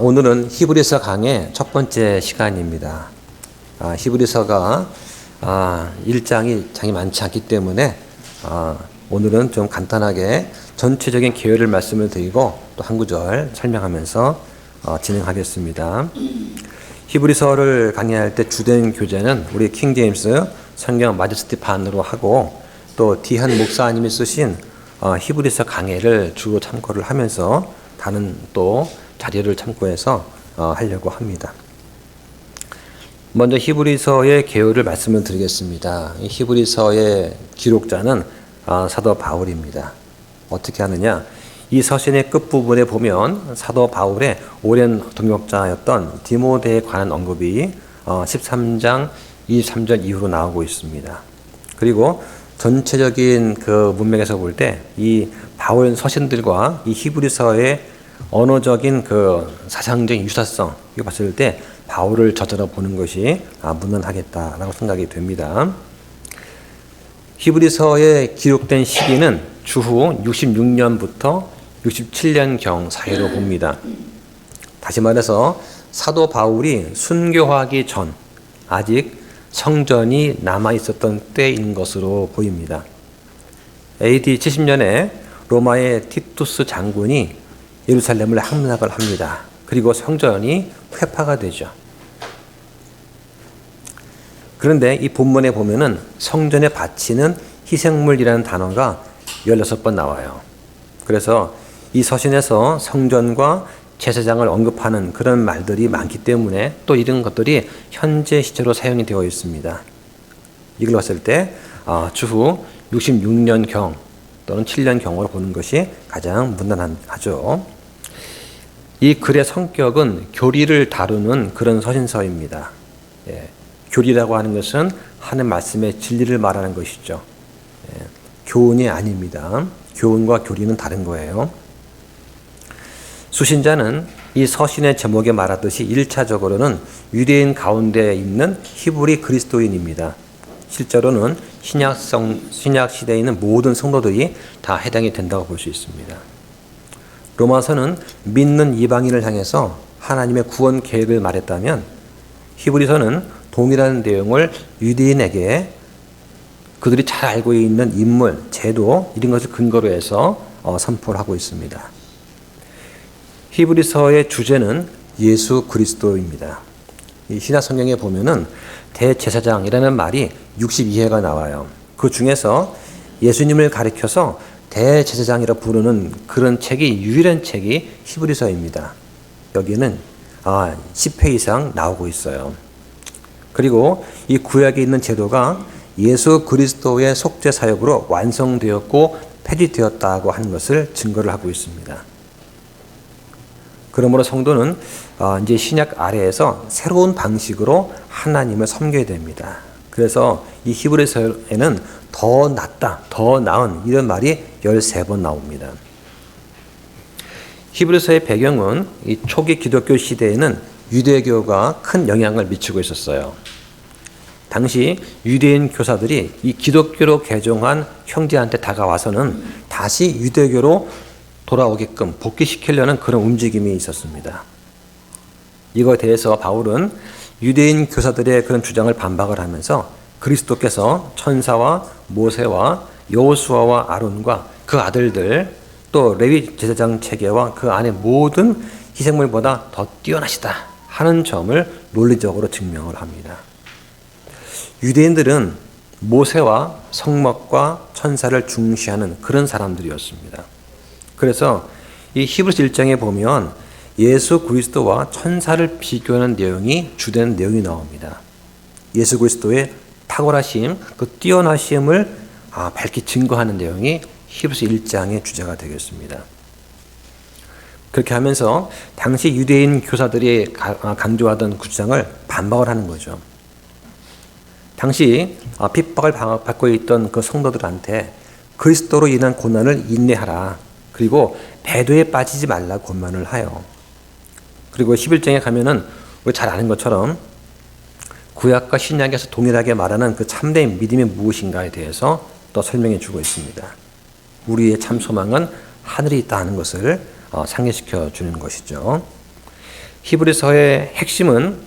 오늘은 히브리서 강의 첫 번째 시간입니다. 히브리서가 1장이 장이 많지 않기 때문에 오늘은 좀 간단하게 전체적인 계율을 말씀을 드리고 또 한 구절 설명하면서 진행하겠습니다. 히브리서를 강의할 때 주된 교재는 우리 킹제임스 성경 마제스티판으로 하고 또 디한 목사님이 쓰신 히브리서 강해를 주로 참고를 하면서 다른 또 자료를 참고해서 하려고 합니다. 먼저 히브리서의 개요를 말씀을 드리겠습니다. 이 히브리서의 기록자는 사도 바울입니다. 어떻게 하느냐? 이 서신의 끝부분에 보면 사도 바울의 오랜 동역자였던 디모데에 관한 언급이 13장 23절 이후로 나오고 있습니다. 그리고 전체적인 그 문맥에서 볼 때 이 바울 서신들과 이 히브리서의 언어적인 그 사상적인 유사성 이거 봤을 때 바울을 저자로 보는 것이 무난하겠다라고 생각이 됩니다. 히브리서에 기록된 시기는 주후 66년부터 67년경 사이로 봅니다. 다시 말해서 사도 바울이 순교하기 전 아직 성전이 남아있었던 때인 것으로 보입니다. AD 70년에 로마의 티투스 장군이 예루살렘을 함락을 합니다. 그리고 성전이 회파가 되죠. 그런데 이 본문에 보면은 성전에 바치는 희생물이라는 단어가 16번 나와요. 그래서 이 서신에서 성전과 제사장을 언급하는 그런 말들이 많기 때문에 또 이런 것들이 현재 시제로 사용이 되어 있습니다. 이걸 봤을 때 주후 66년경 또는 7년경으로 보는 것이 가장 무난하죠. 이 글의 성격은 교리를 다루는 그런 서신서입니다. 교리라고 하는 것은 하나님 말씀의 진리를 말하는 것이죠. 교훈이 아닙니다. 교훈과 교리는 다른 거예요. 수신자는 이 서신의 제목에 말하듯이 1차적으로는 유대인 가운데 있는 히브리 그리스도인입니다. 실제로는 신약 시대에 있는 모든 성도들이 다 해당이 된다고 볼 수 있습니다. 로마서는 믿는 이방인을 향해서 하나님의 구원 계획을 말했다면 히브리서는 동일한 내용을 유대인에게 그들이 잘 알고 있는 인물, 제도 이런 것을 근거로 해서 선포를 하고 있습니다. 히브리서의 주제는 예수 그리스도입니다. 이 신약 성경에 보면은 대제사장이라는 말이 62회가 나와요. 그 중에서 예수님을 가리켜서 대제사장이라 부르는 그런 책이 유일한 책이 히브리서입니다. 여기는 10회 이상 나오고 있어요. 그리고 이 구약에 있는 제도가 예수 그리스도의 속죄 사역으로 완성되었고 폐지되었다고 하는 것을 증거를 하고 있습니다. 그러므로 성도는 이제 신약 아래에서 새로운 방식으로 하나님을 섬겨야 됩니다. 그래서 이 히브리서에는 더 낫다, 더 나은 이런 말이 13번 나옵니다. 히브리서의 배경은 이 초기 기독교 시대에는 유대교가 큰 영향을 미치고 있었어요. 당시 유대인 교사들이 이 기독교로 개종한 형제한테 다가와서는 다시 유대교로 돌아오게끔 복귀시키려는 그런 움직임이 있었습니다. 이거에 대해서 바울은 유대인 교사들의 그런 주장을 반박을 하면서 그리스도께서 천사와 모세와 여호수아와 아론과 그 아들들 또 레위 제사장 체계와 그 안의 모든 희생물보다 더 뛰어나시다 하는 점을 논리적으로 증명을 합니다. 유대인들은 모세와 성막과 천사를 중시하는 그런 사람들이었습니다. 그래서 이 히브리서 1장에 보면 예수 그리스도와 천사를 비교하는 내용이 주된 내용이 나옵니다. 예수 그리스도의 탁월하심, 그 뛰어나심을 밝히 증거하는 내용이 히브리서 1장의 주제가 되겠습니다. 그렇게 하면서 당시 유대인 교사들이 강조하던 그 주장을 반박을 하는 거죠. 당시 핍박을 받고 있던 그 성도들한테 그리스도로 인한 고난을 인내하라. 그리고 배도에 빠지지 말라 권면을 하여. 그리고 11장에 가면은 우리 잘 아는 것처럼 구약과 신약에서 동일하게 말하는 그 참된 믿음이 무엇인가에 대해서 또 설명해 주고 있습니다. 우리의 참 소망은 하늘에 있다 하는 것을 상기시켜 주는 것이죠. 히브리서의 핵심은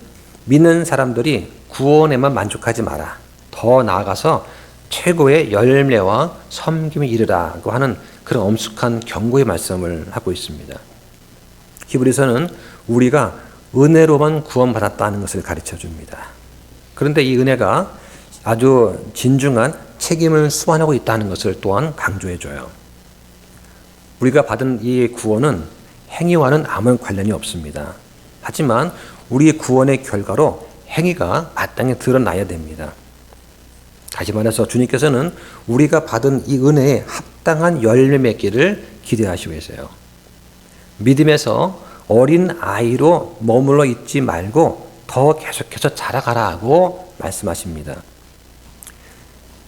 믿는 사람들이 구원에만 만족하지 마라. 더 나아가서 최고의 열매와 섬김에 이르라고 하는 그런 엄숙한 경고의 말씀을 하고 있습니다. 히브리서는 우리가 은혜로만 구원받았다는 것을 가르쳐 줍니다. 그런데 이 은혜가 아주 진중한 책임을 수반하고 있다는 것을 또한 강조해 줘요. 우리가 받은 이 구원은 행위와는 아무 관련이 없습니다. 하지만 우리의 구원의 결과로 행위가 마땅히 드러나야 됩니다. 다시 말해서 주님께서는 우리가 받은 이 은혜에 합당한 열매 맺기를 기대하시고 계세요. 믿음에서 어린 아이로 머물러 있지 말고 더 계속해서 자라가라고 말씀하십니다.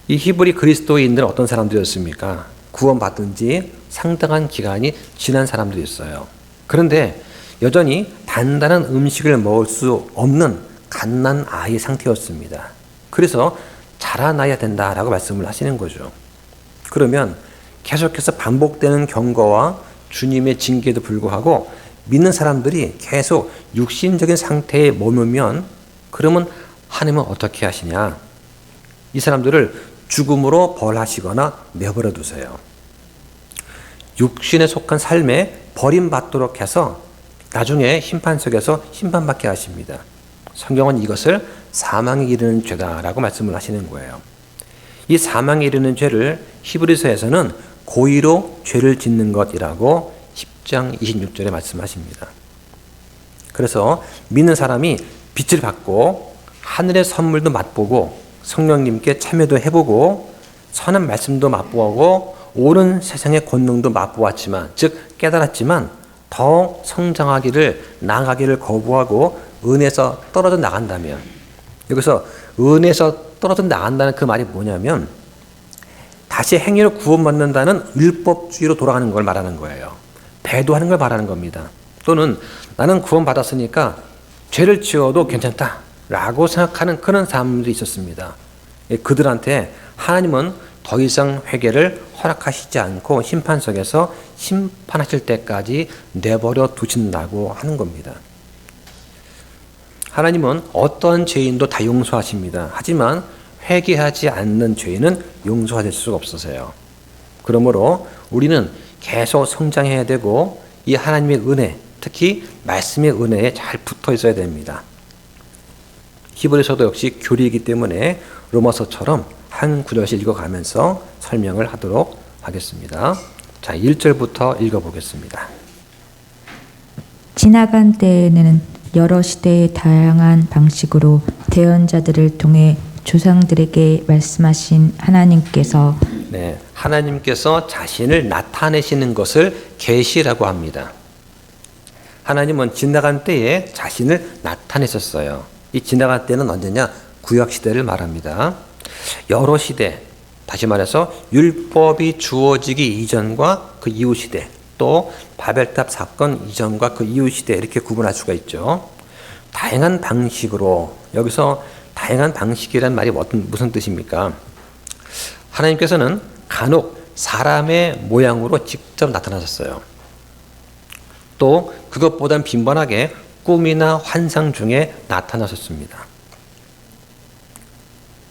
이 히브리 그리스도인들은 어떤 사람들이었습니까? 구원받은 지 상당한 기간이 지난 사람들이었어요. 그런데 여전히 단단한 음식을 먹을 수 없는 갓난 아이 상태였습니다. 그래서 자라나야 된다라고 말씀을 하시는 거죠. 그러면 계속해서 반복되는 경고와 주님의 징계에도 불구하고 믿는 사람들이 계속 육신적인 상태에 머물면 그러면 하나님은 어떻게 하시냐? 이 사람들을 죽음으로 벌하시거나 내버려 두세요. 육신에 속한 삶에 버림받도록 해서 나중에 심판석에서 심판받게 하십니다. 성경은 이것을 사망에 이르는 죄다라고 말씀을 하시는 거예요. 이 사망에 이르는 죄를 히브리서에서는 고의로 죄를 짓는 것이라고 10장 26절에 말씀하십니다. 그래서 믿는 사람이 빛을 받고 하늘의 선물도 맛보고 성령님께 참여도 해보고 선한 말씀도 맛보고 옳은 세상의 권능도 맛보았지만 즉 깨달았지만 더 성장하기를 나아가기를 거부하고 은혜에서 떨어져 나간다면 여기서 은혜에서 떨어져 나간다는 그 말이 뭐냐면 다시 행위로 구원받는다는 율법주의로 돌아가는 걸 말하는 거예요. 배도하는 걸 말하는 겁니다. 또는 나는 구원받았으니까 죄를 지어도 괜찮다라고 생각하는 그런 사람들이 있었습니다. 그들한테 하나님은 더 이상 회개를 허락하시지 않고 심판석에서 심판하실 때까지 내버려 두신다고 하는 겁니다. 하나님은 어떠한 죄인도 다 용서하십니다. 하지만 회개하지 않는 죄인은 용서하실 수가 없어서요. 그러므로 우리는 계속 성장해야 되고 이 하나님의 은혜, 특히 말씀의 은혜에 잘 붙어 있어야 됩니다. 히브리서도 역시 교리이기 때문에 로마서처럼 한 구절씩 읽어가면서 설명을 하도록 하겠습니다. 자, 1절부터 읽어보겠습니다. 지나간 때에는 여러 시대의 다양한 방식으로 대언자들을 통해 조상들에게 말씀하신 하나님께서 하나님께서 자신을 나타내시는 것을 계시라고 합니다. 하나님은 지나간 때에 자신을 나타내셨어요. 이 지나간 때는 언제냐? 구약시대를 말합니다. 여러 시대, 다시 말해서 율법이 주어지기 이전과 그 이후 시대, 또 바벨탑 사건 이전과 그 이후 시대 이렇게 구분할 수가 있죠. 다양한 방식으로, 여기서 다양한 방식이란 말이 무슨 뜻입니까? 하나님께서는 간혹 사람의 모양으로 직접 나타나셨어요. 또 그것보단 빈번하게 꿈이나 환상 중에 나타나셨습니다.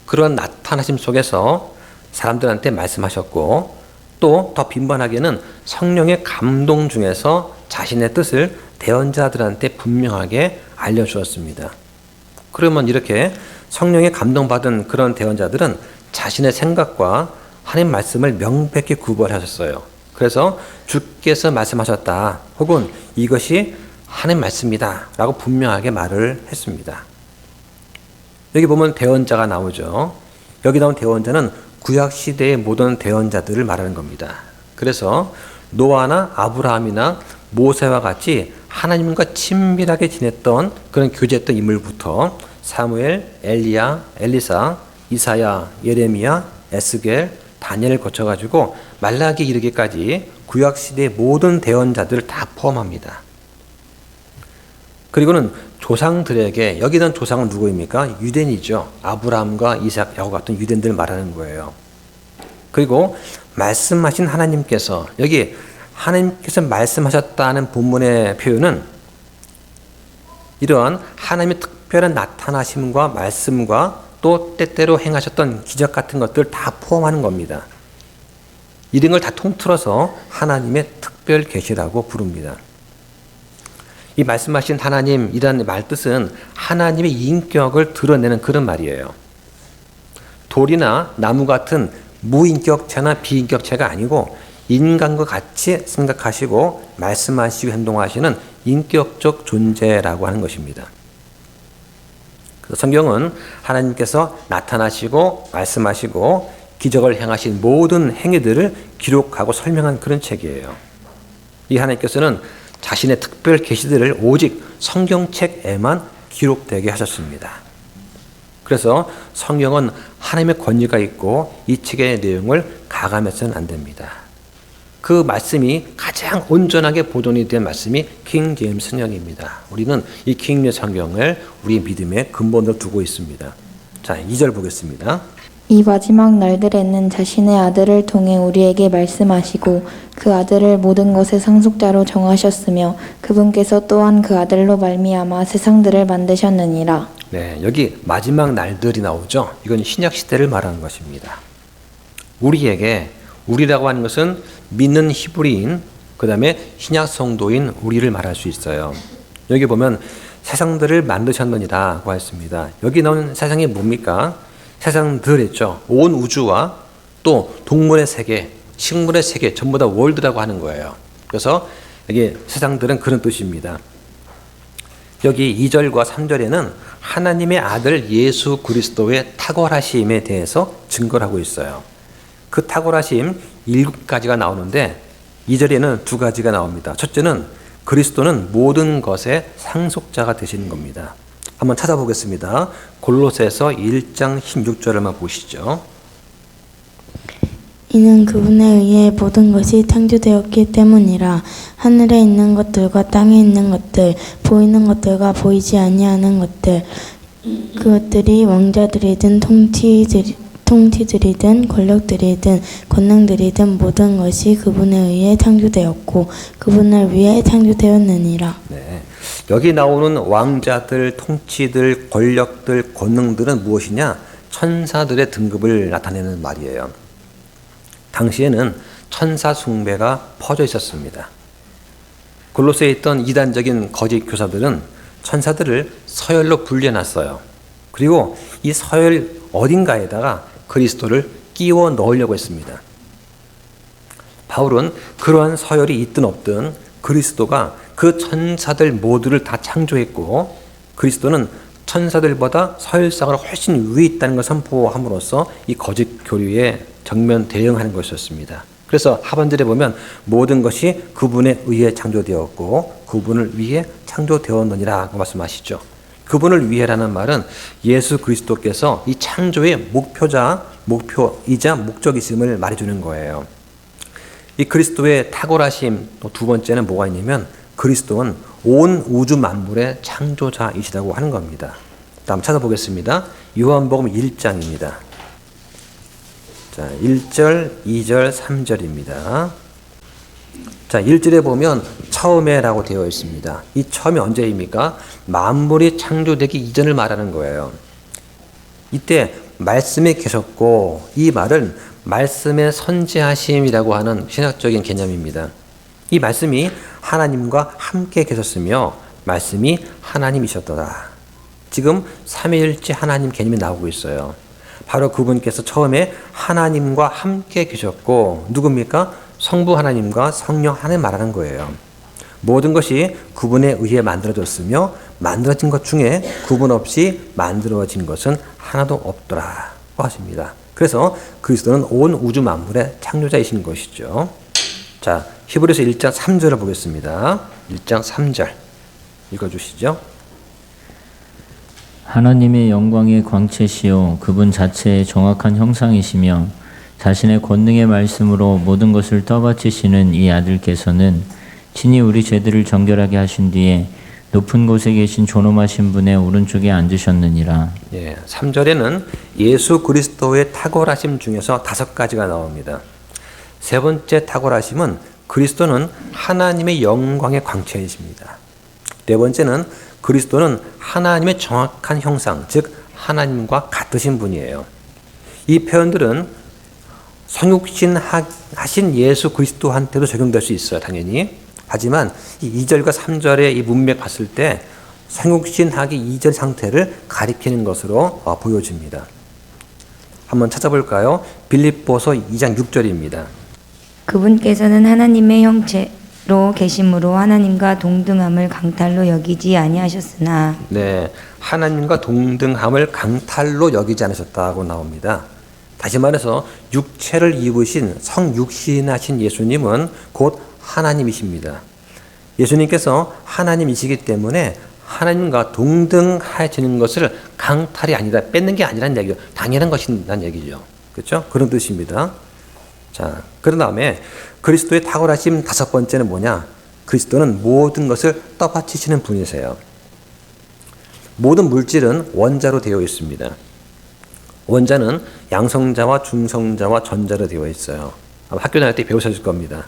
그런 나타나심 속에서 사람들한테 말씀하셨고 또 더 빈번하게는 성령의 감동 중에서 자신의 뜻을 대언자들한테 분명하게 알려주었습니다. 그러면 이렇게 성령의 감동받은 그런 대언자들은 자신의 생각과 하나님 말씀을 명백히 구별하셨어요. 그래서 주께서 말씀하셨다 혹은 이것이 하나님 말씀이다 라고 분명하게 말을 했습니다. 여기 보면 대언자가 나오죠. 여기 나온 대언자는 구약시대의 모든 대언자들을 말하는 겁니다. 그래서 노아나 아브라함이나 모세와 같이 하나님과 친밀하게 지냈던 그런 교제했던 인물부터 사무엘, 엘리야, 엘리사, 이사야, 예레미야, 에스겔, 다니엘을 거쳐가지고 말라기 이르기까지 구약시대의 모든 대언자들을 다 포함합니다. 그리고는 조상들에게, 여기 있는 조상은 누구입니까? 유대인이죠. 아브라함과 이삭, 야곱 같은 유대인들을 말하는 거예요. 그리고 말씀하신 하나님께서, 여기 하나님께서 말씀하셨다는 본문의 표현은 이러한 하나님의 특별한 나타나심과 말씀과 또 때때로 행하셨던 기적 같은 것들 다 포함하는 겁니다. 이런 걸 다 통틀어서 하나님의 특별 계시라고 부릅니다. 이 말씀하신 하나님이라는 말 뜻은 하나님의 인격을 드러내는 그런 말이에요. 돌이나 나무 같은 무인격체나 비인격체가 아니고 인간과 같이 생각하시고 말씀하시고 행동하시는 인격적 존재라고 하는 것입니다. 그래서 성경은 하나님께서 나타나시고 말씀하시고 기적을 행하신 모든 행위들을 기록하고 설명한 그런 책이에요. 이 하나님께서는 자신의 특별 계시들을 오직 성경책에만 기록되게 하셨습니다. 그래서 성경은 하나님의 권위가 있고 이 책의 내용을 가감해서는 안 됩니다. 그 말씀이 가장 온전하게 보존이 된 말씀이 킹 제임스 성경입니다. 우리는 이 킹 제임스 성경을 우리 믿음의 근본으로 두고 있습니다. 자, 2절 보겠습니다. 이 마지막 날들에는 자신의 아들을 통해 우리에게 말씀하시고 그 아들을 모든 것의 상속자로 정하셨으며 그분께서 또한 그 아들로 말미암아 세상들을 만드셨느니라. 네, 여기 마지막 날들이 나오죠. 이건 신약 시대를 말하는 것입니다. 우리라고 하는 것은 믿는 히브리인, 그 다음에 신약 성도인 우리를 말할 수 있어요. 여기 보면 세상들을 만드셨느니라고 했습니다. 여기 나오는 세상이 뭡니까? 세상들 했죠. 온 우주와 또 동물의 세계, 식물의 세계 전부 다 월드라고 하는 거예요. 그래서 여기 세상들은 그런 뜻입니다. 여기 2절과 3절에는 하나님의 아들 예수 그리스도의 탁월하심에 대해서 증거를 하고 있어요. 그 탁월하심 7가지가 나오는데 2절에는 2가지가 나옵니다. 첫째는 그리스도는 모든 것의 상속자가 되시는 겁니다. 한번 찾아보겠습니다. 골로새서 1장 16절을만 보시죠. 이는 그분에 의해 모든 것이 창조되었기 때문이라. 하늘에 있는 것들과 땅에 있는 것들, 보이는 것들과 보이지 아니하는 것들, 그것들이 왕자들이든 통치들이든 권력들이든 권능들이든 모든 것이 그분에 의해 창조되었고 그분을 위해 창조되었느니라. 네. 여기 나오는 왕자들, 통치들, 권력들, 권능들은 무엇이냐? 천사들의 등급을 나타내는 말이에요. 당시에는 천사 숭배가 퍼져 있었습니다. 골로새에 있던 이단적인 거짓 교사들은 천사들을 서열로 분류해놨어요. 그리고 이 서열 어딘가에다가 그리스도를 끼워 넣으려고 했습니다. 바울은 그러한 서열이 있든 없든 그리스도가 그 천사들 모두를 다 창조했고 그리스도는 천사들보다 서열상으로 훨씬 위에 있다는 것을 선포함으로써 이 거짓 교류에 정면 대응하는 것이었습니다. 그래서 하반절에 보면 모든 것이 그분에 의해 창조되었고 그분을 위해 창조되었느니라고 말씀하시죠. 그분을 위해라는 말은 예수 그리스도께서 이 창조의 목표이자 목적이심을 말해주는 거예요. 이 그리스도의 탁월하심 또 두 번째는 뭐가 있냐면 그리스도는 온 우주 만물의 창조자이시라고 하는 겁니다. 다음 찾아보겠습니다. 요한복음 1장입니다. 자, 1절, 2절, 3절입니다. 자, 1절에 보면 처음에라고 되어 있습니다. 이 처음이 언제입니까? 만물이 창조되기 이전을 말하는 거예요. 이때 말씀에 계셨고 이 말은 말씀의 선지하심이라고 하는 신학적인 개념입니다. 이 말씀이 하나님과 함께 계셨으며 말씀이 하나님이셨더라. 지금 삼위일체 하나님 개념이 나오고 있어요. 바로 그분께서 처음에 하나님과 함께 계셨고 누굽니까? 성부 하나님과 성령 하나님 말하는 거예요. 모든 것이 그분에 의해 만들어졌으며 만들어진 것 중에 그분 없이 만들어진 것은 하나도 없더라 하십니다. 그래서 그리스도는 온 우주 만물의 창조자이신 것이죠. 자, 히브리서 1장 3절을 보겠습니다. 1장 3절 읽어주시죠. 하나님의 영광의 광채시요 그분 자체의 정확한 형상이시며 자신의 권능의 말씀으로 모든 것을 떠받치시는 이 아들께서는 친히 우리 죄들을 정결하게 하신 뒤에 높은 곳에 계신 존엄하신 분의 오른쪽에 앉으셨느니라. 3절에는 예수 그리스도의 탁월하심 중에서 5가지가 나옵니다. 세 번째 탁월하심은 그리스도는 하나님의 영광의 광채이십니다. 네 번째는 그리스도는 하나님의 정확한 형상, 즉 하나님과 같으신 분이에요. 이 표현들은 성육신 하신 예수 그리스도한테도 적용될 수 있어요, 당연히. 하지만 이 2절과 3절의 이 문맥 봤을 때 성육신하기 이전 상태를 가리키는 것으로 보여집니다. 한번 찾아볼까요? 빌립보서 2장 6절입니다. 그분께서는 하나님의 형체로 계심으로 하나님과 동등함을 강탈로 여기지 아니하셨으나 네, 하나님과 동등함을 강탈로 여기지 않으셨다고 나옵니다. 다시 말해서 육체를 입으신 성육신하신 예수님은 곧 하나님이십니다. 예수님께서 하나님이시기 때문에 하나님과 동등해지는 것을 강탈이 아니라 뺏는 게 아니라는 얘기죠. 당연한 것이라는 얘기죠. 그렇죠? 그런 뜻입니다. 자, 그런 다음에 그리스도의 탁월하심 다섯 번째는 뭐냐? 그리스도는 모든 것을 떠받치시는 분이세요. 모든 물질은 원자로 되어 있습니다. 원자는 양성자와 중성자와 전자로 되어 있어요. 아마 학교 다닐 때 배우셨을 겁니다.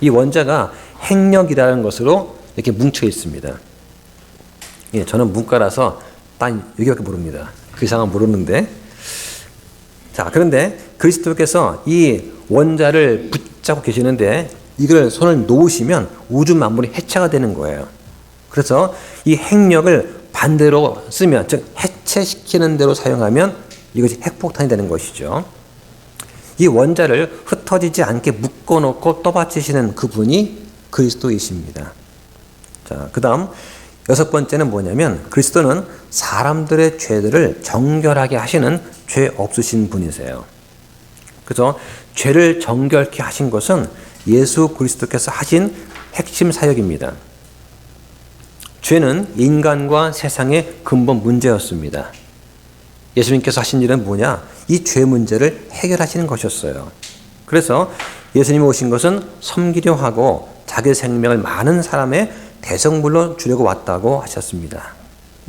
이 원자가 핵력이라는 것으로 이렇게 뭉쳐 있습니다. 예, 저는 문과라서 딱 여기밖에 모릅니다. 그 이상은 모르는데. 자, 그런데 그리스도께서 이 원자를 붙잡고 계시는데 이걸 손을 놓으시면 우주 만물이 해체가 되는 거예요. 그래서 이 핵력을 반대로 쓰면, 즉 해체시키는 대로 사용하면 이것이 핵폭탄이 되는 것이죠. 이 원자를 흩어지지 않게 묶어놓고 떠받치시는 그분이 그리스도이십니다. 자, 그 다음 여섯 번째는 뭐냐면 그리스도는 사람들의 죄들을 정결하게 하시는 죄 없으신 분이세요. 그래서 죄를 정결케 하신 것은 예수 그리스도께서 하신 핵심 사역입니다. 죄는 인간과 세상의 근본 문제였습니다. 예수님께서 하신 일은 뭐냐? 이 죄 문제를 해결하시는 것이었어요. 그래서 예수님이 오신 것은 섬기려 하고 자기 생명을 많은 사람의 대성물로 주려고 왔다고 하셨습니다.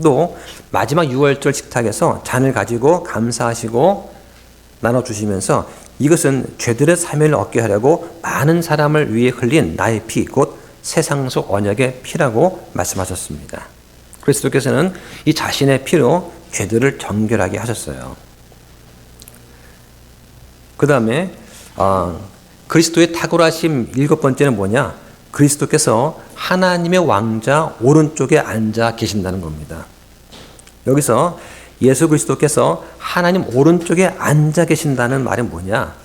또 마지막 유월절 식탁에서 잔을 가지고 감사하시고 나눠주시면서 이것은 죄들의 사면을 얻게 하려고 많은 사람을 위해 흘린 나의 피, 곧 세상 속 언약의 피라고 말씀하셨습니다. 그리스도께서는 이 자신의 피로 죄들을 정결하게 하셨어요. 그 다음에 그리스도의 탁월하심 일곱 번째는 뭐냐? 그리스도께서 하나님의 왕자 오른쪽에 앉아 계신다는 겁니다. 여기서 예수 그리스도께서 하나님 오른쪽에 앉아 계신다는 말은 뭐냐?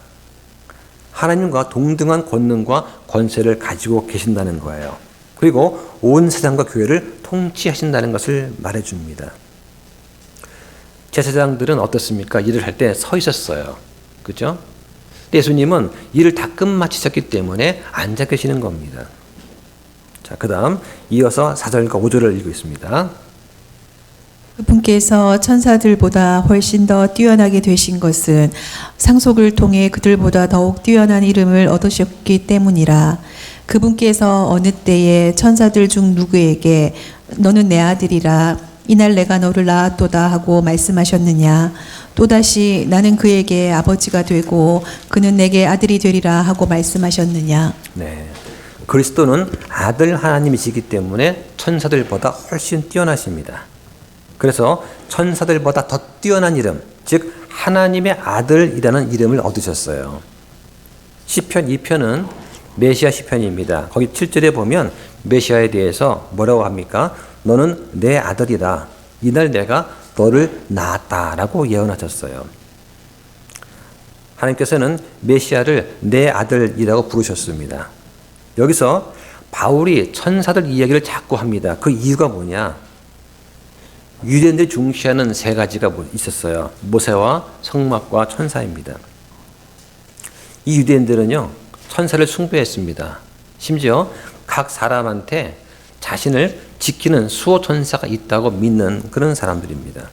하나님과 동등한 권능과 권세를 가지고 계신다는 거예요. 그리고 온 세상과 교회를 통치하신다는 것을 말해줍니다. 제사장들은 어떻습니까? 일을 할 때 서 있었어요. 그죠? 예수님은 일을 다 끝마치셨기 때문에 앉아 계시는 겁니다. 자, 그 다음 이어서 4절과 5절을 읽겠습니다. 그분께서 천사들보다 훨씬 더 뛰어나게 되신 것은 상속을 통해 그들보다 더욱 뛰어난 이름을 얻으셨기 때문이라. 그분께서 어느 때에 천사들 중 누구에게 너는 내 아들이라 이날 내가 너를 낳았도다 하고 말씀하셨느냐. 또다시 나는 그에게 아버지가 되고 그는 내게 아들이 되리라 하고 말씀하셨느냐. 네, 그리스도는 아들 하나님이시기 때문에 천사들보다 훨씬 뛰어나십니다. 그래서 천사들보다 더 뛰어난 이름, 즉 하나님의 아들이라는 이름을 얻으셨어요. 시편 2편은 메시아 시편입니다. 거기 7절에 보면 메시아에 대해서 뭐라고 합니까? 너는 내 아들이라. 이날 내가 너를 낳았다라고 예언하셨어요. 하나님께서는 메시아를 내 아들이라고 부르셨습니다. 여기서 바울이 천사들 이야기를 자꾸 합니다. 그 이유가 뭐냐? 유대인들이 중시하는 세 가지가 있었어요. 모세와 성막과 천사입니다. 이 유대인들은요, 천사를 숭배했습니다. 심지어 각 사람한테 자신을 지키는 수호 천사가 있다고 믿는 그런 사람들입니다.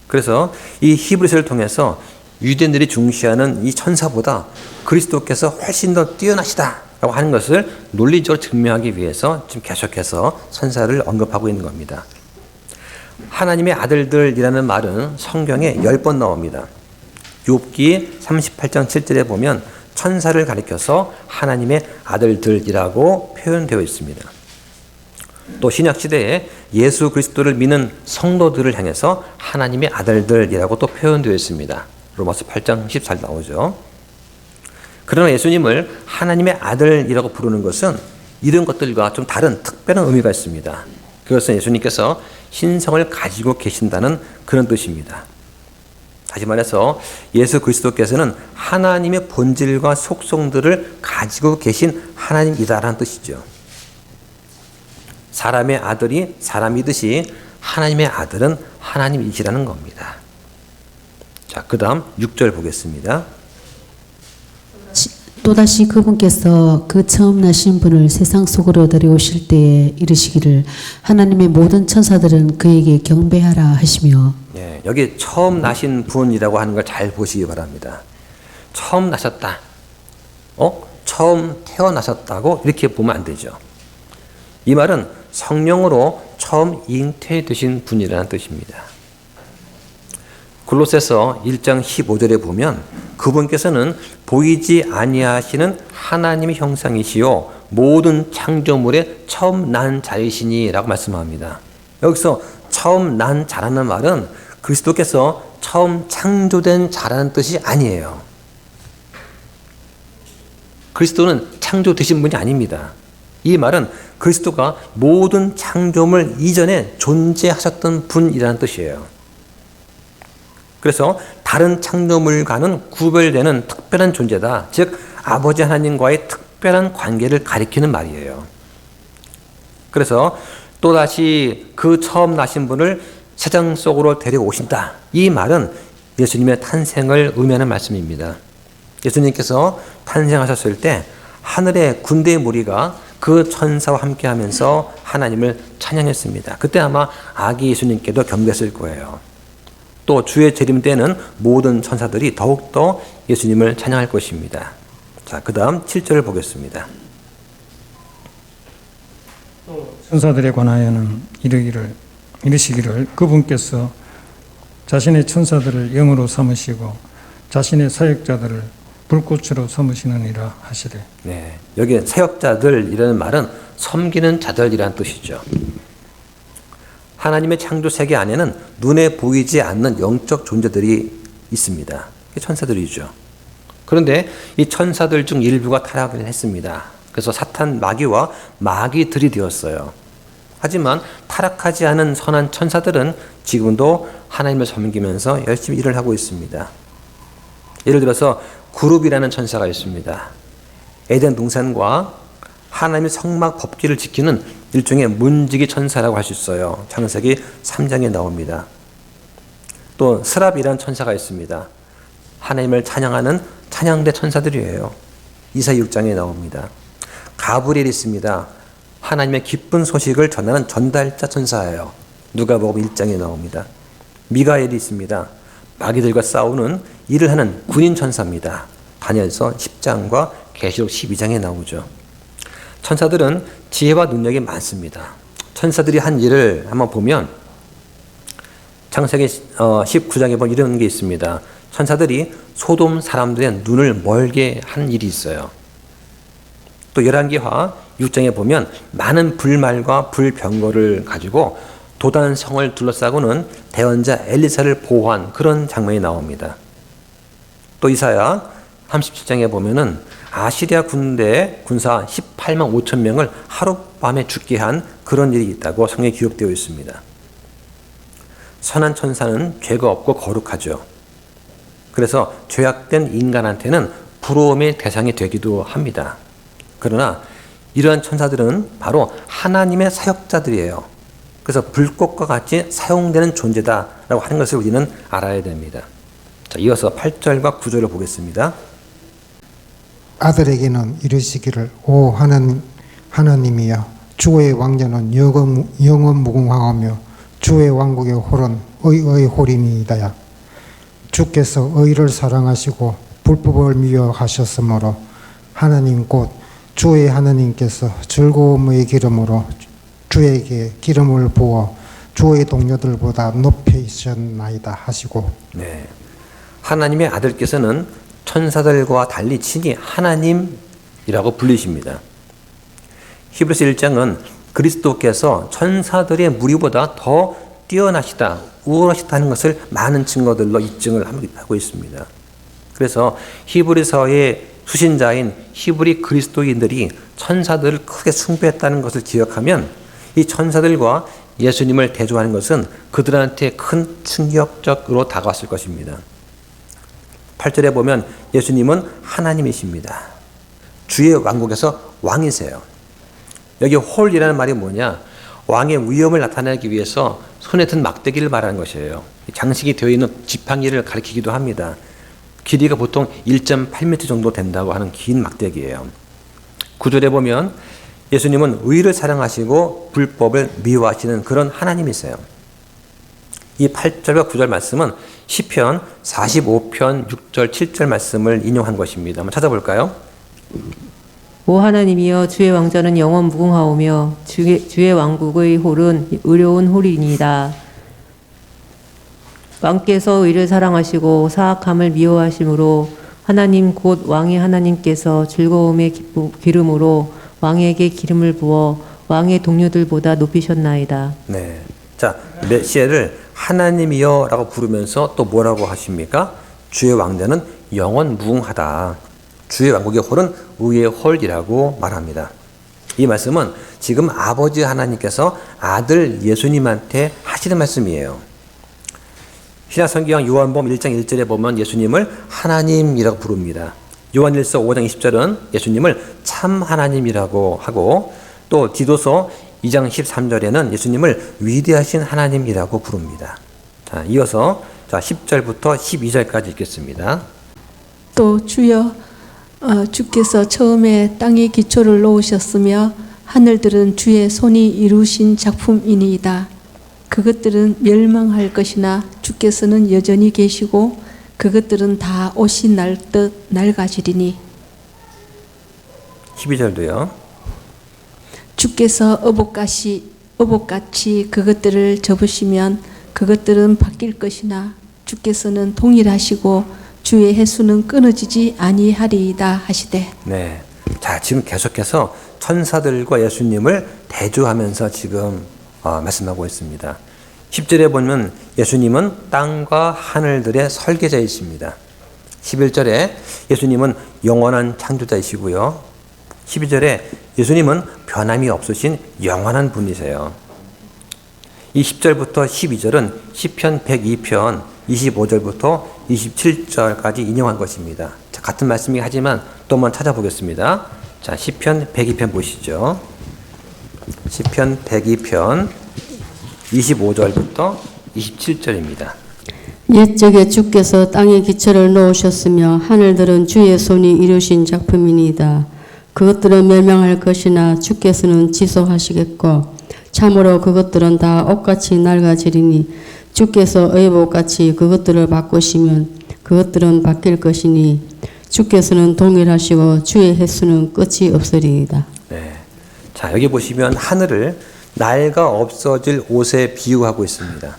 그래서 이 히브리서를 통해서 유대인들이 중시하는 이 천사보다 그리스도께서 훨씬 더 뛰어나시다라고 하는 것을 논리적으로 증명하기 위해서 지금 계속해서 천사를 언급하고 있는 겁니다. 하나님의 아들들이라는 말은 성경에 10번 나옵니다. 욥기 38장 7절에 보면 천사를 가리켜서 하나님의 아들들이라고 표현되어 있습니다. 또 신약시대에 예수 그리스도를 믿는 성도들을 향해서 하나님의 아들들이라고 또 표현되어 있습니다. 로마서 8장 14절 나오죠. 그러나 예수님을 하나님의 아들이라고 부르는 것은 이런 것들과 좀 다른 특별한 의미가 있습니다. 그것은 예수님께서 신성을 가지고 계신다는 그런 뜻입니다. 다시 말해서 예수 그리스도께서는 하나님의 본질과 속성들을 가지고 계신 하나님이다라는 뜻이죠. 사람의 아들이 사람이듯이 하나님의 아들은 하나님이시라는 겁니다. 자, 그 다음 6절 보겠습니다. 또다시 그분께서 그 처음 나신 분을 세상 속으로 데려오실 때에 이르시기를 하나님의 모든 천사들은 그에게 경배하라 하시며. 예, 여기 처음 나신 분이라고 하는 걸 잘 보시기 바랍니다. 처음 나셨다. 처음 태어나셨다고 이렇게 보면 안 되죠. 이 말은 성령으로 처음 잉태되신 분이라는 뜻입니다. 골로새서 1장 15절에 보면 그분께서는 보이지 아니하시는 하나님의 형상이시요 모든 창조물의 처음 난 자이시니 라고 말씀합니다. 여기서 처음 난 자라는 말은 그리스도께서 처음 창조된 자라는 뜻이 아니에요. 그리스도는 창조되신 분이 아닙니다. 이 말은 그리스도가 모든 창조물 이전에 존재하셨던 분이라는 뜻이에요. 그래서 다른 창조물과는 구별되는 특별한 존재다. 즉 아버지 하나님과의 특별한 관계를 가리키는 말이에요. 그래서 또다시 그 처음 나신 분을 세상 속으로 데려오신다. 이 말은 예수님의 탄생을 의미하는 말씀입니다. 예수님께서 탄생하셨을 때 하늘의 군대의 무리가 그 천사와 함께하면서 하나님을 찬양했습니다. 그때 아마 아기 예수님께도 경배했을 거예요. 또 주의 재림 때는 모든 천사들이 더욱더 예수님을 찬양할 것입니다. 자, 그 다음 7절을 보겠습니다. 천사들에 관하여는 이르시기를 그분께서 자신의 천사들을 영으로 삼으시고 자신의 사역자들을 불꽃으로 삼으시느니라 하시되. 네, 여기 사역자들이라는 말은 섬기는 자들이라는 뜻이죠. 하나님의 창조 세계 안에는 눈에 보이지 않는 영적 존재들이 있습니다. 천사들이죠. 그런데 이 천사들 중 일부가 타락을 했습니다. 그래서 사탄 마귀와 마귀들이 되었어요. 하지만 타락하지 않은 선한 천사들은 지금도 하나님을 섬기면서 열심히 일을 하고 있습니다. 예를 들어서 그룹이라는 천사가 있습니다. 에덴 동산과 하나님의 성막 법규를 지키는 일종의 문지기 천사라고 할 수 있어요. 창세기 3장에 나옵니다. 또 스랍이라는 천사가 있습니다. 하나님을 찬양하는 찬양대 천사들이에요. 이사야 6장에 나옵니다. 가브리엘이 있습니다. 하나님의 기쁜 소식을 전하는 전달자 천사예요. 누가복음 1장에 나옵니다. 미가엘이 있습니다. 마귀들과 싸우는 일을 하는 군인 천사입니다. 다니엘서 10장과 계시록 12장에 나오죠. 천사들은 지혜와 능력이 많습니다. 천사들이 한 일을 한번 보면 창세기 19장에 보면 이런 게 있습니다. 천사들이 소돔 사람들의 눈을 멀게 한 일이 있어요. 또 열왕기하 6장에 보면 많은 불말과 불병거를 가지고 도단성을 둘러싸고는 대언자 엘리사를 보호한 그런 장면이 나옵니다. 또 이사야 37장에 보면은 아시리아 군대 군사 18만 5천 명을 하룻밤에 죽게 한 그런 일이 있다고 성경에 기록되어 있습니다. 선한 천사는 죄가 없고 거룩하죠. 그래서 죄악된 인간한테는 부러움의 대상이 되기도 합니다. 그러나 이러한 천사들은 바로 하나님의 사역자들이에요. 그래서 불꽃과 같이 사용되는 존재다라고 하는 것을 우리는 알아야 됩니다. 자, 이어서 8절과 9절을 보겠습니다. 아들에게는 이르시기를 오 하나님이여 주의 왕자는 영원 무궁하며 주의 왕국의 홀은 의의 홀이니이다야. 주께서 의를 사랑하시고 불법을 미워하셨으므로 하나님 곧 주의 하나님께서 즐거움의 기름으로 주에게 기름을 부어 주의 동료들보다 높이셨나이다 하시고. 네, 하나님의 아들께서는 천사들과 달리 친히 하나님이라고 불리십니다. 히브리서 1장은 그리스도께서 천사들의 무리보다 더 뛰어나시다, 우월하시다는 것을 많은 증거들로 입증을 하고 있습니다. 그래서 히브리서의 수신자인 히브리 그리스도인들이 천사들을 크게 숭배했다는 것을 기억하면 이 천사들과 예수님을 대조하는 것은 그들한테 큰 충격적으로 다가왔을 것입니다. 8절에 보면 예수님은 하나님이십니다. 주의 왕국에서 왕이세요. 여기 홀이라는 말이 뭐냐? 왕의 위엄을 나타내기 위해서 손에 든 막대기를 말하는 것이에요. 장식이 되어 있는 지팡이를 가리키기도 합니다. 길이가 보통 1.8m 정도 된다고 하는 긴 막대기예요. 9절에 보면 예수님은 의를 사랑하시고 불법을 미워하시는 그런 하나님이세요. 이 8절과 9절 말씀은 시편 45편 6절 7절 말씀을 인용한 것입니다. 한번 찾아볼까요? 오 하나님이여 주의 왕자는 영원 무궁하오며 주의 왕국의 홀은 의로운 홀이니이다. 왕께서 의를 사랑하시고 사악함을 미워하심으로 하나님 곧 왕의 하나님께서 즐거움의 기름으로 왕에게 기름을 부어 왕의 동료들보다 높이셨나이다. 네. 자, 메시아를 하나님이여라고 부르면서 또 뭐라고 하십니까? 주의 왕자는 영원 무궁하다. 주의 왕국의 홀은 의의 홀이라고 말합니다. 이 말씀은 지금 아버지 하나님께서 아들 예수님한테 하시는 말씀이에요. 신약성경 요한복음 1장 1절에 보면 예수님을 하나님이라고 부릅니다. 요한일서 5장 20절은 예수님을 참 하나님이라고 하고 또 디도서 2장 13절에는 예수님을 위대하신 하나님이라고 부릅니다. 자, 이어서 10절부터 12절까지 읽겠습니다. 또 주여 주께서 처음에 땅의 기초를 놓으셨으며 하늘들은 주의 손이 이루신 작품이니이다. 그것들은 멸망할 것이나 주께서는 여전히 계시고 그것들은 다 옷이 날듯 낡아지리니 12절도요. 주께서 어복같이 그것들을 접으시면 그것들은 바뀔 것이나 주께서는 동일하시고 주의 해수는 끊어지지 아니하리이다 하시되. 네. 자, 지금 계속해서 천사들과 예수님을 대조하면서 지금 말씀하고 있습니다. 10절에 보면 예수님은 땅과 하늘들의 설계자이십니다. 11절에 예수님은 영원한 창조자이시고요. 12절에 예수님은 변함이 없으신 영원한 분이세요. 이 10절부터 12절은 시편 102편 25절부터 27절까지 인용한 것입니다. 자, 같은 말씀이긴 하지만 또 한번 찾아보겠습니다. 자, 시편 102편 보시죠. 시편 102편 25절부터 27절입니다. 옛적에 주께서 땅의 기초를 놓으셨으며 하늘들은 주의 손이 이루신 작품이니이다. 그것들은 멸망할 것이나 주께서는 지속하시겠고 참으로 그것들은 다 옷같이 낡아지리니 주께서 의복같이 그것들을 바꾸시면 그것들은 바뀔 것이니 주께서는 동일하시고 주의 횟수는 끝이 없으리이다. 네. 자, 여기 보시면 하늘을 낡아 없어질 옷에 비유하고 있습니다.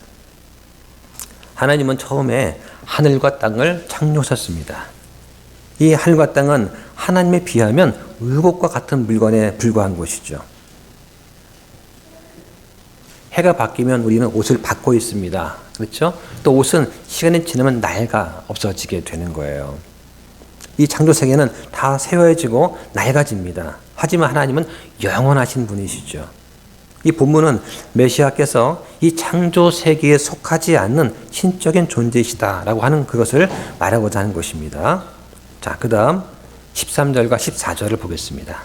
하나님은 처음에 하늘과 땅을 창조하셨습니다. 이 하늘과 땅은 하나님에 비하면 의복과 같은 물건에 불과한 것이죠. 해가 바뀌면 우리는 옷을 받고 있습니다. 그렇죠? 또 옷은 시간이 지나면 낡아 없어지게 되는 거예요. 이 창조 세계는 다 새어지고 낡아집니다. 하지만 하나님은 영원하신 분이시죠. 이 본문은 메시아께서 이 창조 세계에 속하지 않는 신적인 존재이시다라고 하는 그것을 말하고자 하는 것입니다. 자, 그 다음 13절과 14절을 보겠습니다.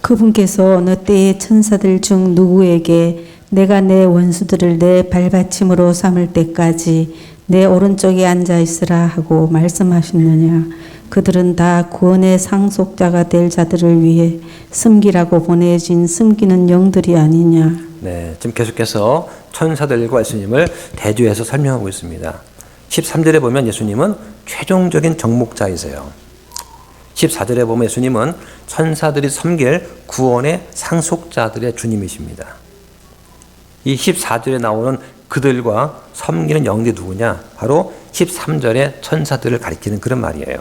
그분께서 어느 때에 천사들 중 누구에게 내가 내 원수들을 내 발받침으로 삼을 때까지 내 오른쪽에 앉아 있으라 하고 말씀하셨느냐. 그들은 다 구원의 상속자가 될 자들을 위해 섬기라고 보내진 섬기는 영들이 아니냐. 네, 지금 계속해서 천사들과 예수님을 대조해서 설명하고 있습니다. 13절에 보면 예수님은 최종적인 정목자이세요. 14절에 보면 예수님은 천사들이 섬길 구원의 상속자들의 주님이십니다. 이 14절에 나오는 그들과 섬기는 영들이 누구냐? 바로 13절의 천사들을 가리키는 그런 말이에요.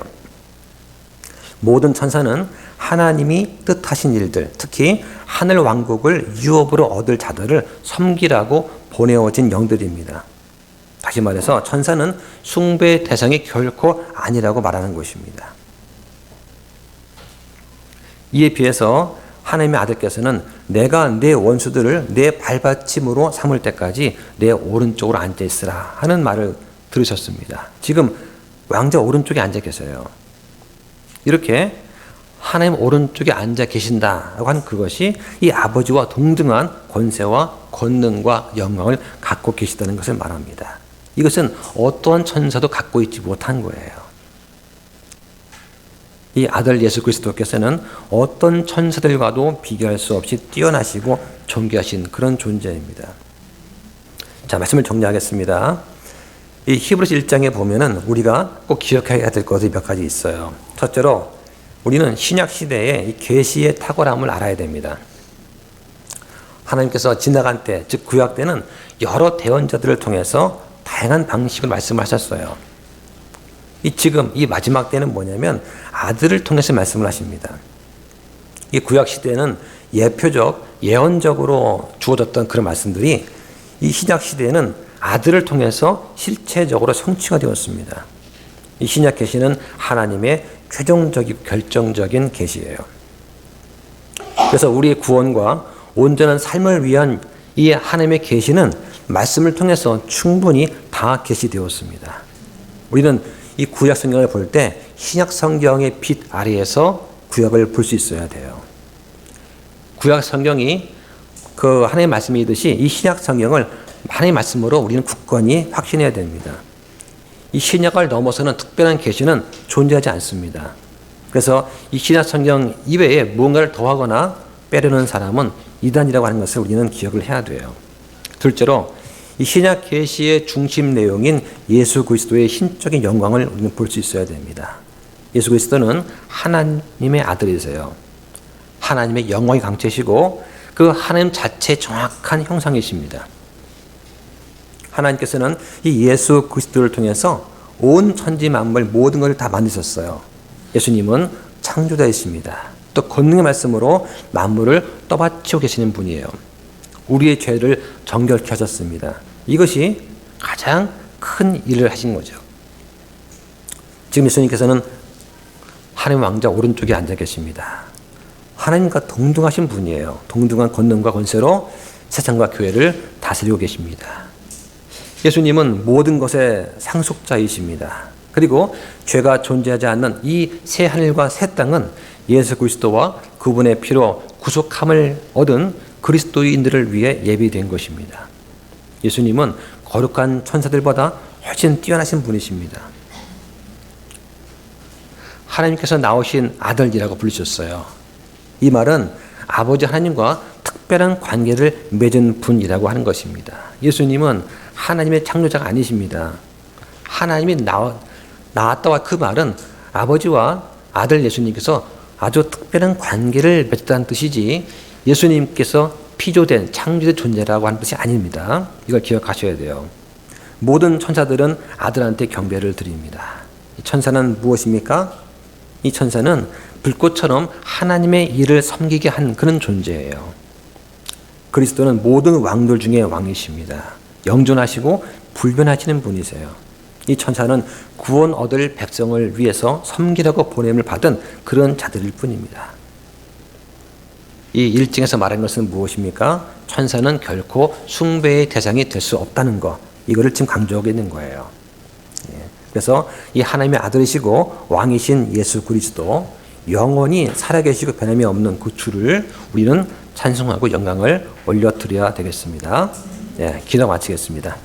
모든 천사는 하나님이 뜻하신 일들, 특히 하늘 왕국을 유업으로 얻을 자들을 섬기라고 보내어진 영들입니다. 다시 말해서 천사는 숭배의 대상이 결코 아니라고 말하는 것입니다. 이에 비해서 하나님의 아들께서는 내가 내 원수들을 내 발받침으로 삼을 때까지 내 오른쪽으로 앉아 있으라 하는 말을 들으셨습니다. 지금 왕자 오른쪽에 앉아 계세요. 이렇게 하나님 오른쪽에 앉아 계신다라고 하는 그것이 이 아버지와 동등한 권세와 권능과 영광을 갖고 계시다는 것을 말합니다. 이것은 어떠한 천사도 갖고 있지 못한 거예요. 이 아들 예수 그리스도께서는 어떤 천사들과도 비교할 수 없이 뛰어나시고 존귀하신 그런 존재입니다. 자, 말씀을 정리하겠습니다. 이 히브리서 1장에 보면은 우리가 꼭 기억해야 될 것이 몇 가지 있어요. 첫째로 우리는 신약 시대의 이 계시의 탁월함을 알아야 됩니다. 하나님께서 지나간 때, 즉 구약 때는 여러 대언자들을 통해서 다양한 방식으로 말씀하셨어요. 지금 이 마지막 때는 뭐냐면 아들을 통해서 말씀을 하십니다. 이 구약 시대에는 예표적, 예언적으로 주어졌던 그런 말씀들이 이 신약 시대에는 아들을 통해서 실체적으로 성취가 되었습니다. 이 신약 계시는 하나님의 최종적이고 결정적인 계시예요. 그래서 우리의 구원과 온전한 삶을 위한 이 하나님의 계시는 말씀을 통해서 충분히 다 계시되었습니다. 우리는 이 구약 성경을 볼 때 신약 성경의 빛 아래에서 구약을 볼 수 있어야 돼요. 구약 성경이 그 하나님의 말씀이듯이 이 신약 성경을 하나님의 말씀으로 우리는 굳건히 확신해야 됩니다. 이 신약을 넘어서는 특별한 계시는 존재하지 않습니다. 그래서 이 신약 성경 이외에 무언가를 더하거나 빼려는 사람은 이단이라고 하는 것을 우리는 기억을 해야 돼요. 둘째로 이 신약 계시의 중심 내용인 예수 그리스도의 신적인 영광을 우리는 볼 수 있어야 됩니다. 예수 그리스도는 하나님의 아들이세요. 하나님의 영광이 강체시고 그 하나님 자체의 정확한 형상이십니다. 하나님께서는 이 예수 그리스도를 통해서 온 천지 만물 모든 것을 다 만드셨어요. 예수님은 창조자이십니다. 또 권능의 말씀으로 만물을 떠받치고 계시는 분이에요. 우리의 죄를 정결케 하셨습니다. 이것이 가장 큰 일을 하신 거죠. 지금 예수님께서는 하나님 왕자 오른쪽에 앉아 계십니다. 하나님과 동등하신 분이에요. 동등한 권능과 권세로 세상과 교회를 다스리고 계십니다. 예수님은 모든 것의 상속자이십니다. 그리고 죄가 존재하지 않는 이 새 하늘과 새 땅은 예수 그리스도와 그분의 피로 구속함을 얻은 그리스도인들을 위해 예비된 것입니다. 예수님은 거룩한 천사들보다 훨씬 뛰어나신 분이십니다. 하나님께서 나오신 아들이라고 부르셨어요. 이 말은 아버지 하나님과 특별한 관계를 맺은 분이라고 하는 것입니다. 예수님은 하나님의 창조자가 아니십니다. 하나님이 나왔다와 그 말은 아버지와 아들 예수님께서 아주 특별한 관계를 맺었다는 뜻이지 예수님께서 피조된 창조된 존재라고 하는 뜻이 아닙니다. 이걸 기억하셔야 돼요. 모든 천사들은 아들한테 경배를 드립니다. 이 천사는 무엇입니까? 이 천사는 불꽃처럼 하나님의 일을 섬기게 한 그런 존재예요. 그리스도는 모든 왕들 중에 왕이십니다. 영존하시고 불변하시는 분이세요. 이 천사는 구원 얻을 백성을 위해서 섬기라고 보냄을 받은 그런 자들일 뿐입니다. 이 1장에서 말하는 것은 무엇입니까? 천사는 결코 숭배의 대상이 될 수 없다는 것, 이거를 지금 강조하고 있는 거예요. 그래서 이 하나님의 아들이시고 왕이신 예수 그리스도, 영원히 살아계시고 변함이 없는 그 주를 우리는 찬송하고 영광을 올려드려야 되겠습니다. 기도 마치겠습니다.